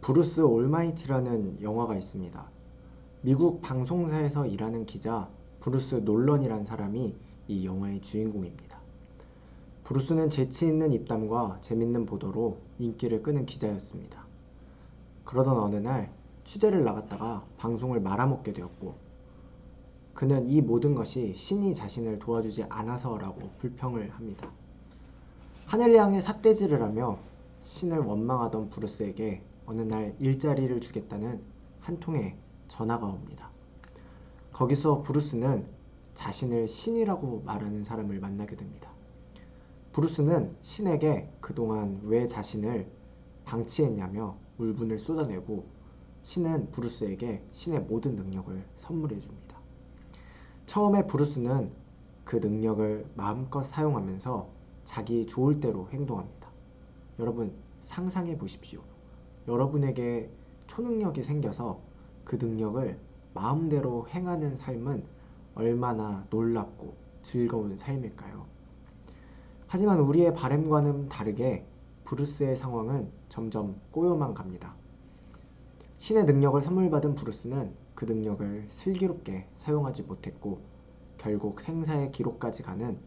브루스 올마이티라는 영화가 있습니다. 미국 방송사에서 일하는 기자 브루스 놀런이란 사람이 이 영화의 주인공입니다. 브루스는 재치 있는 입담과 재밌는 보도로 인기를 끄는 기자였습니다. 그러던 어느 날 취재를 나갔다가 방송을 말아먹게 되었고, 그는 이 모든 것이 신이 자신을 도와주지 않아서라고 불평을 합니다. 하늘을 향해 삿대질을 하며 신을 원망하던 브루스에게 어느 날 일자리를 주겠다는 한 통의 전화가 옵니다. 거기서 브루스는 자신을 신이라고 말하는 사람을 만나게 됩니다. 브루스는 신에게 그동안 왜 자신을 방치했냐며 울분을 쏟아내고, 신은 브루스에게 신의 모든 능력을 선물해 줍니다. 처음에 브루스는 그 능력을 마음껏 사용하면서 자기 좋을 대로 행동합니다. 여러분 상상해 보십시오. 여러분에게 초능력이 생겨서 그 능력을 마음대로 행하는 삶은 얼마나 놀랍고 즐거운 삶일까요? 하지만 우리의 바램과는 다르게 브루스의 상황은 점점 꼬여만 갑니다. 신의 능력을 선물 받은 브루스는 그 능력을 슬기롭게 사용하지 못했고, 결국 생사의 기록까지 가는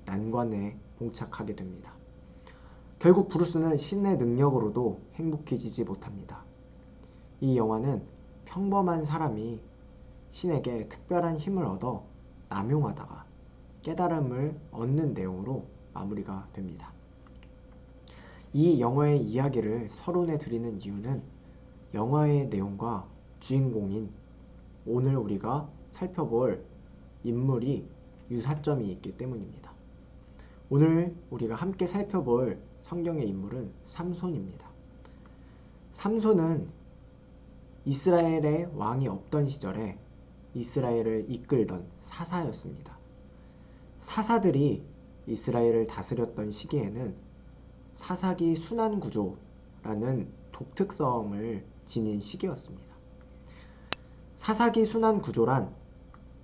난관에 봉착하게 됩니다. 결국 브루스는 신의 능력으로도 행복해지지 못합니다. 이 영화는 평범한 사람이 신에게 특별한 힘을 얻어 남용하다가 깨달음을 얻는 내용으로 마무리가 됩니다. 이 영화의 이야기를 서론해 드리는 이유는 영화의 내용과 주인공인 오늘 우리가 살펴볼 인물이 유사점이 있기 때문입니다. 오늘 우리가 함께 살펴볼 성경의 인물은 삼손입니다. 삼손은 이스라엘의 왕이 없던 시절에 이스라엘을 이끌던 사사였습니다. 사사들이 이스라엘을 다스렸던 시기에는 사사기 순환구조라는 독특성을 지닌 시기였습니다. 사사기 순환구조란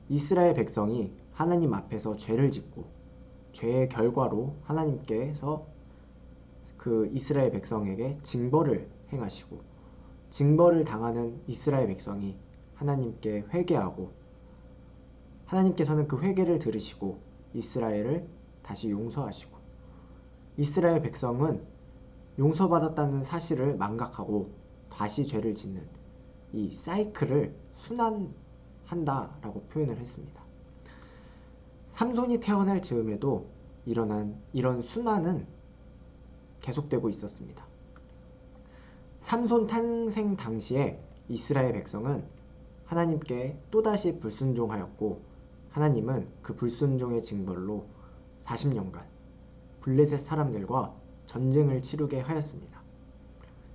이스라엘 백성이 하나님 앞에서 죄를 짓고 죄의 결과로 하나님께서 그 이스라엘 백성에게 징벌을 행하시고, 징벌을 당하는 이스라엘 백성이 하나님께 회개하고 하나님께서는 그 회개를 들으시고 이스라엘을 다시 용서하시고, 이스라엘 백성은 용서받았다는 사실을 망각하고 다시 죄를 짓는 이 사이클을 순환한다라고 표현을 했습니다. 삼손이 태어날 즈음에도 이런 순환은 계속되고 있었습니다. 삼손 탄생 당시에 이스라엘 백성은 하나님께 또다시 불순종하였고, 하나님은 그 불순종의 징벌로 40년간 블레셋 사람들과 전쟁을 치르게 하였습니다.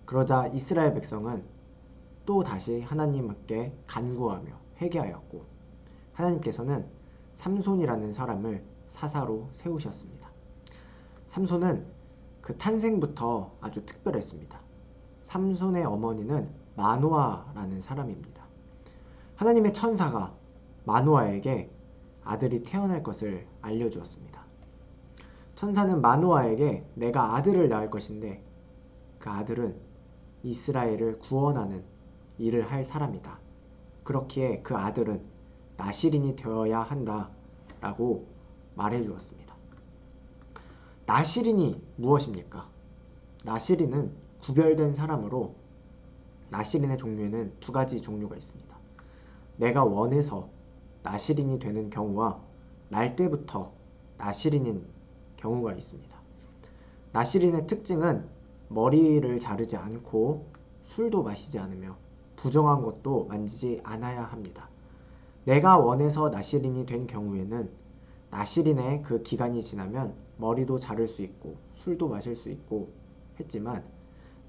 그러자 이스라엘 백성은 또 다시 하나님께 간구하며 회개하였고, 하나님께서는 삼손이라는 사람을 사사로 세우셨습니다. 삼손은 그 탄생부터 아주 특별했습니다. 삼손의 어머니는 마노아라는 사람입니다. 하나님의 천사가 마노아에게 아들이 태어날 것을 알려주었습니다. 천사는 마노아에게 내가 아들을 낳을 것인데 그 아들은 이스라엘을 구원하는 일을 할 사람이다. 그렇기에 그 아들은 나실인이 되어야 한다 라고 말해주었습니다. 나실인이 무엇입니까? 나실인은 구별된 사람으로, 나실인의 종류에는 두 가지 종류가 있습니다. 내가 원해서 나실인이 되는 경우와 날 때부터 나실인인 경우가 있습니다. 나실인의 특징은 머리를 자르지 않고 술도 마시지 않으며 부정한 것도 만지지 않아야 합니다. 내가 원해서 나실인이 된 경우에는 나실인의 그 기간이 지나면 머리도 자를 수 있고 술도 마실 수 있고 했지만,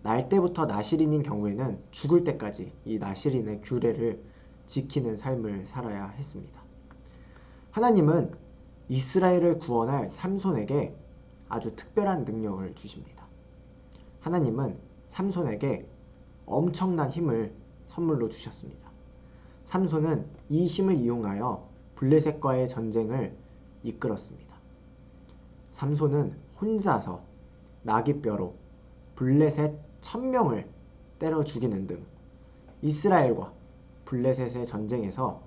날 때부터 나실인인 경우에는 죽을 때까지 이 나실인의 규례를 지키는 삶을 살아야 했습니다. 하나님은 이스라엘을 구원할 삼손에게 아주 특별한 능력을 주십니다. 하나님은 삼손에게 엄청난 힘을 선물로 주셨습니다. 삼손은 이 힘을 이용하여 블레셋과의 전쟁을 이끌었습니다. 삼손은 혼자서 나귀 뼈로 블레셋 1000명을 때려 죽이는 등 이스라엘과 블레셋의 전쟁에서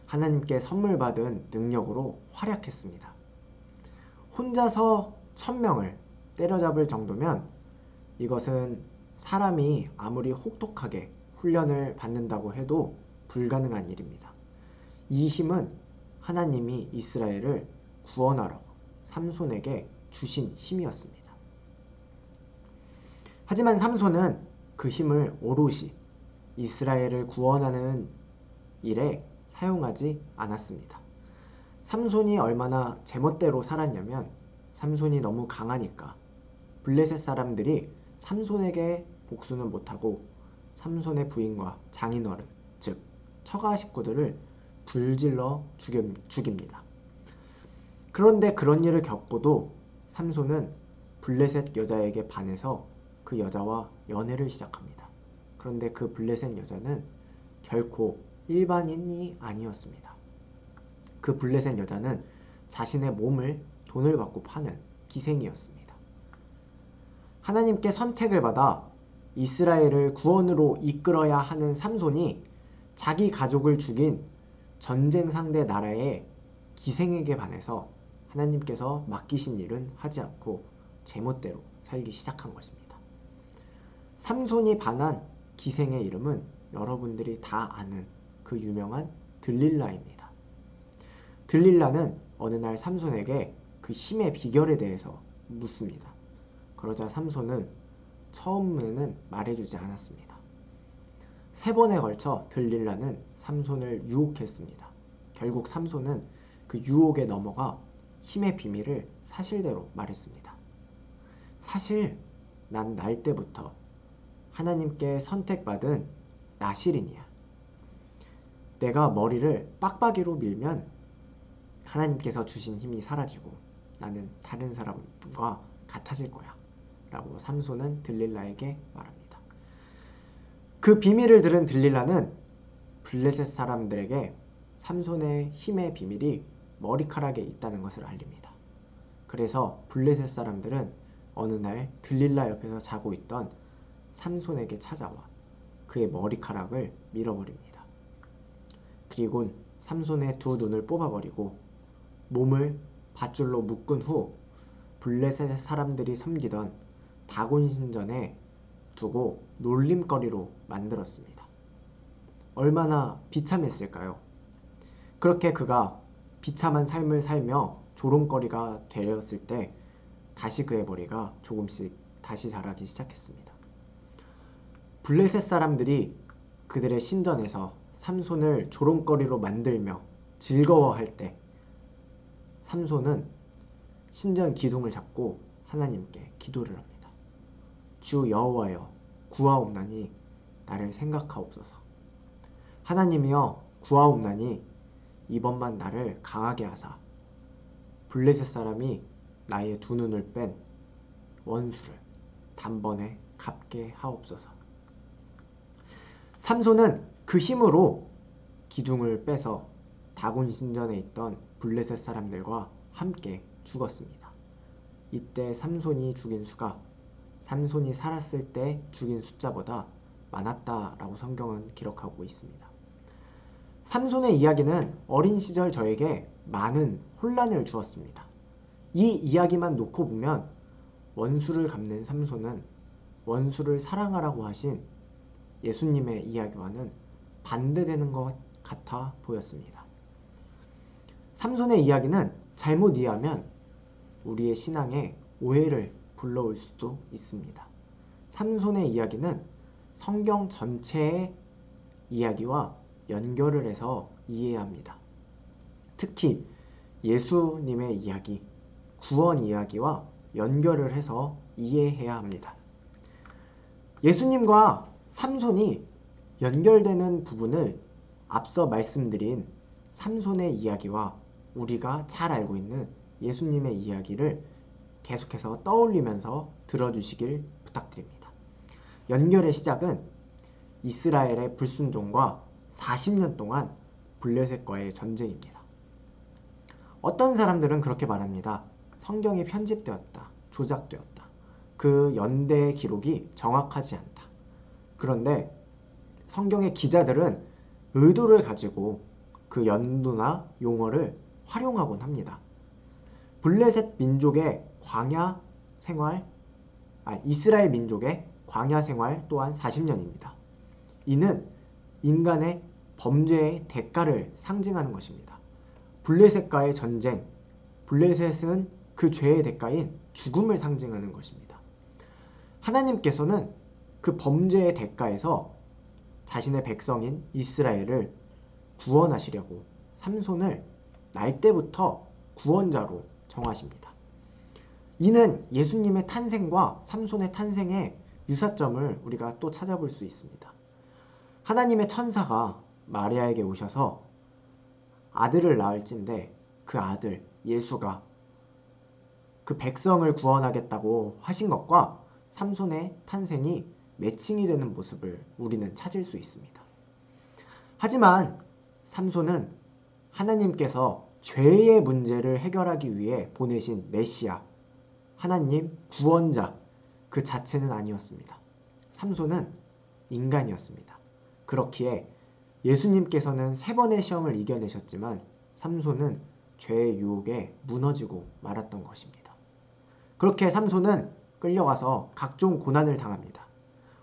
하나님께 선물 받은 능력으로 활약했습니다. 혼자서 1000명을 때려잡을 정도면 이것은 사람이 아무리 혹독하게 훈련을 받는다고 해도 불가능한 일입니다. 이 힘은 하나님이 이스라엘을 구원하라고 삼손에게 주신 힘이었습니다. 하지만 삼손은 그 힘을 오롯이 이스라엘을 구원하는 일에 사용하지 않았습니다. 삼손이 얼마나 제멋대로 살았냐면 삼손이 너무 강하니까 블레셋 사람들이 삼손에게 복수는 못하고 삼손의 부인과 장인어른, 즉 처가 식구들을 불질러 죽입니다. 그런데 그런 일을 겪고도 삼손은 블레셋 여자에게 반해서 그 여자와 연애를 시작합니다. 그런데 그 블레셋 여자는 결코 일반인이 아니었습니다. 그 블레셋 여자는 자신의 몸을 돈을 받고 파는 기생이었습니다. 하나님께 선택을 받아 이스라엘을 구원으로 이끌어야 하는 삼손이 자기 가족을 죽인 전쟁 상대 나라의 기생에게 반해서 하나님께서 맡기신 일은 하지 않고 제멋대로 살기 시작한 것입니다. 삼손이 반한 기생의 이름은 여러분들이 다 아는 그 유명한 들릴라입니다. 들릴라는 어느 날 삼손에게 그 힘의 비결에 대해서 묻습니다. 그러자 삼손은 처음에는 말해주지 않았습니다. 3번에 걸쳐 들릴라는 삼손을 유혹했습니다. 결국 삼손은 그 유혹에 넘어가 힘의 비밀을 사실대로 말했습니다. 사실 난 날 때부터 하나님께 선택받은 나실인이야. 내가 머리를 빡빡이로 밀면 하나님께서 주신 힘이 사라지고 나는 다른 사람과 같아질 거야 라고 삼손은 들릴라에게 말합니다. 그 비밀을 들은 들릴라는 블레셋 사람들에게 삼손의 힘의 비밀이 머리카락에 있다는 것을 알립니다. 그래서 블레셋 사람들은 어느 날 들릴라 옆에서 자고 있던 삼손에게 찾아와 그의 머리카락을 밀어버립니다. 그리곤 삼손의 2 눈을 뽑아버리고 몸을 밧줄로 묶은 후 블레셋 사람들이 섬기던 다곤 신전에 두고 놀림거리로 만들었습니다. 얼마나 비참했을까요? 그렇게 그가 비참한 삶을 살며 조롱거리가 되었을 때 다시 그의 머리가 조금씩 다시 자라기 시작했습니다. 블레셋 사람들이 그들의 신전에서 삼손을 조롱거리로 만들며 즐거워할 때 삼손은 신전 기둥을 잡고 하나님께 기도를 합니다. 주 여호와여 구하옵나니 나를 생각하옵소서. 하나님이여 구하옵나니 이번만 나를 강하게 하사 블레셋 사람이 나의 2 눈을 뺀 원수를 단번에 갚게 하옵소서. 삼손은 그 힘으로 기둥을 빼서 다곤 신전에 있던 블레셋 사람들과 함께 죽었습니다. 이때 삼손이 죽인 수가 삼손이 살았을 때 죽인 숫자보다 많았다라고 성경은 기록하고 있습니다. 삼손의 이야기는 어린 시절 저에게 많은 혼란을 주었습니다. 이 이야기만 놓고 보면 원수를 갚는 삼손은 원수를 사랑하라고 하신 예수님의 이야기와는 반대되는 것 같아 보였습니다. 삼손의 이야기는 잘못 이해하면 우리의 신앙에 오해를 불러올 수도 있습니다. 삼손의 이야기는 성경 전체의 이야기와 연결을 해서 이해해야 합니다. 특히 예수님의 이야기, 구원 이야기와 연결을 해서 이해해야 합니다. 예수님과 삼손이 연결되는 부분을 앞서 말씀드린 삼손의 이야기와 우리가 잘 알고 있는 예수님의 이야기를 계속해서 떠올리면서 들어주시길 부탁드립니다. 연결의 시작은 이스라엘의 불순종과 40년 동안 블레셋과의 전쟁입니다. 어떤 사람들은 그렇게 말합니다. 성경이 편집되었다, 조작되었다. 그 연대의 기록이 정확하지 않다. 그런데 성경의 기자들은 의도를 가지고 그 연도나 용어를 활용하곤 합니다. 블레셋 민족의 광야 생활, 이스라엘 민족의 광야 생활 또한 40년입니다. 이는 인간의 범죄의 대가를 상징하는 것입니다. 블레셋과의 전쟁, 블레셋은 그 죄의 대가인 죽음을 상징하는 것입니다. 하나님께서는 그 범죄의 대가에서 자신의 백성인 이스라엘을 구원하시려고 삼손을 날 때부터 구원자로 정하십니다. 이는 예수님의 탄생과 삼손의 탄생의 유사점을 우리가 또 찾아볼 수 있습니다. 하나님의 천사가 마리아에게 오셔서 아들을 낳을진데 그 아들 예수가 그 백성을 구원하겠다고 하신 것과 삼손의 탄생이 매칭이 되는 모습을 우리는 찾을 수 있습니다. 하지만 삼손은 하나님께서 죄의 문제를 해결하기 위해 보내신 메시아, 하나님 구원자 그 자체는 아니었습니다. 삼손은 인간이었습니다. 그렇기에 예수님께서는 3번의 시험을 이겨내셨지만 삼손은 죄의 유혹에 무너지고 말았던 것입니다. 그렇게 삼손은 끌려가서 각종 고난을 당합니다.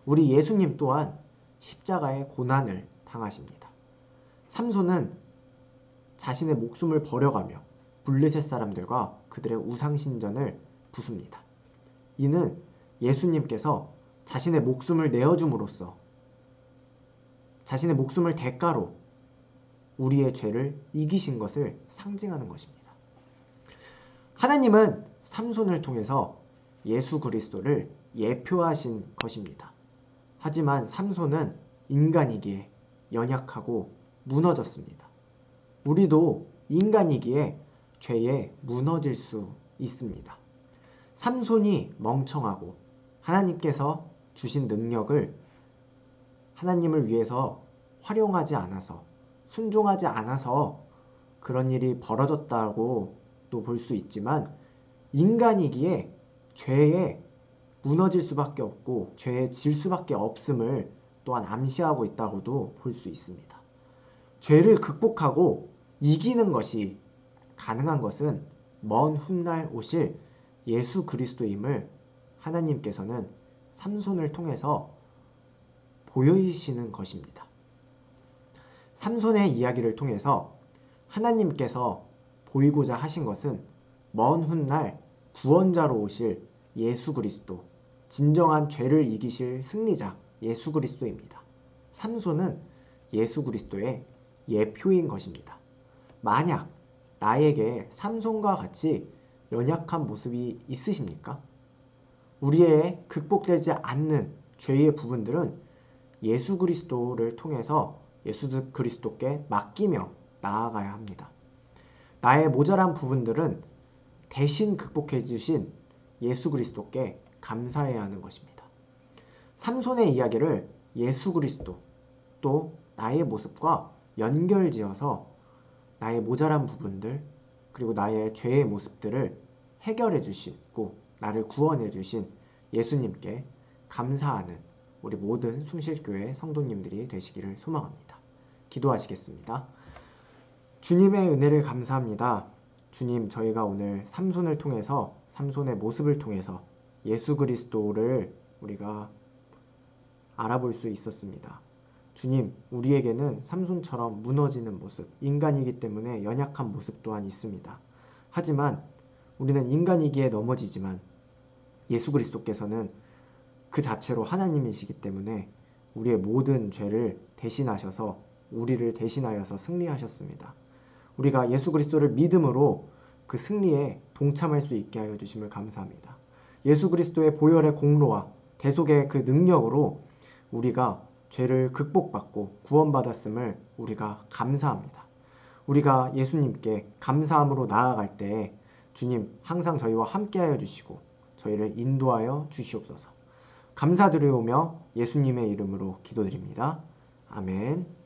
우리 예수님 또한 십자가의 고난을 당하십니다. 삼손은 자신의 목숨을 버려가며 블레셋 사람들과 그들의 우상신전을 부숩니다. 이는 예수님께서 자신의 목숨을 내어줌으로써 자신의 목숨을 대가로 우리의 죄를 이기신 것을 상징하는 것입니다. 하나님은 삼손을 통해서 예수 그리스도를 예표하신 것입니다. 하지만 삼손은 인간이기에 연약하고 무너졌습니다. 우리도 인간이기에 죄에 무너질 수 있습니다. 삼손이 멍청하고 하나님께서 주신 능력을 하나님을 위해서 활용하지 않아서 순종하지 않아서 그런 일이 벌어졌다고 또 볼 수 있지만 인간이기에 죄에 무너질 수밖에 없고 죄에 질 수밖에 없음을 또한 암시하고 있다고도 볼 수 있습니다. 죄를 극복하고 이기는 것이 가능한 것은 먼 훗날 오실 예수 그리스도임을 하나님께서는 삼손을 통해서 보여주시는 것입니다. 삼손의 이야기를 통해서 하나님께서 보이고자 하신 것은 먼 훗날 구원자로 오실 예수 그리스도, 진정한 죄를 이기실 승리자 예수 그리스도입니다. 삼손은 예수 그리스도의 예표인 것입니다. 만약 나에게 삼손과 같이 연약한 모습이 있으십니까? 우리의 극복되지 않는 죄의 부분들은 예수 그리스도를 통해서 예수 그리스도께 맡기며 나아가야 합니다. 나의 모자란 부분들은 대신 극복해 주신 예수 그리스도께 감사해야 하는 것입니다. 삼손의 이야기를 예수 그리스도 또 나의 모습과 연결지어서 나의 모자란 부분들 그리고 나의 죄의 모습들을 해결해 주시고 나를 구원해 주신 예수님께 감사하는 우리 모든 숭실교회 성도님들이 되시기를 소망합니다. 기도하시겠습니다. 주님의 은혜를 감사합니다. 주님, 저희가 오늘 삼손을 통해서 삼손의 모습을 통해서 예수 그리스도를 우리가 알아볼 수 있었습니다. 주님, 우리에게는 삼손처럼 무너지는 모습, 인간이기 때문에 연약한 모습 또한 있습니다. 하지만 우리는 인간이기에 넘어지지만 예수 그리스도께서는 그 자체로 하나님이시기 때문에 우리의 모든 죄를 대신하셔서 우리를 대신하여서 승리하셨습니다. 우리가 예수 그리스도를 믿음으로 그 승리에 동참할 수 있게 하여 주심을 감사합니다. 예수 그리스도의 보혈의 공로와 대속의 그 능력으로 우리가 죄를 극복받고 구원받았음을 우리가 감사합니다. 우리가 예수님께 감사함으로 나아갈 때 주님 항상 저희와 함께하여 주시고 저희를 인도하여 주시옵소서. 감사드리오며 예수님의 이름으로 기도드립니다. 아멘.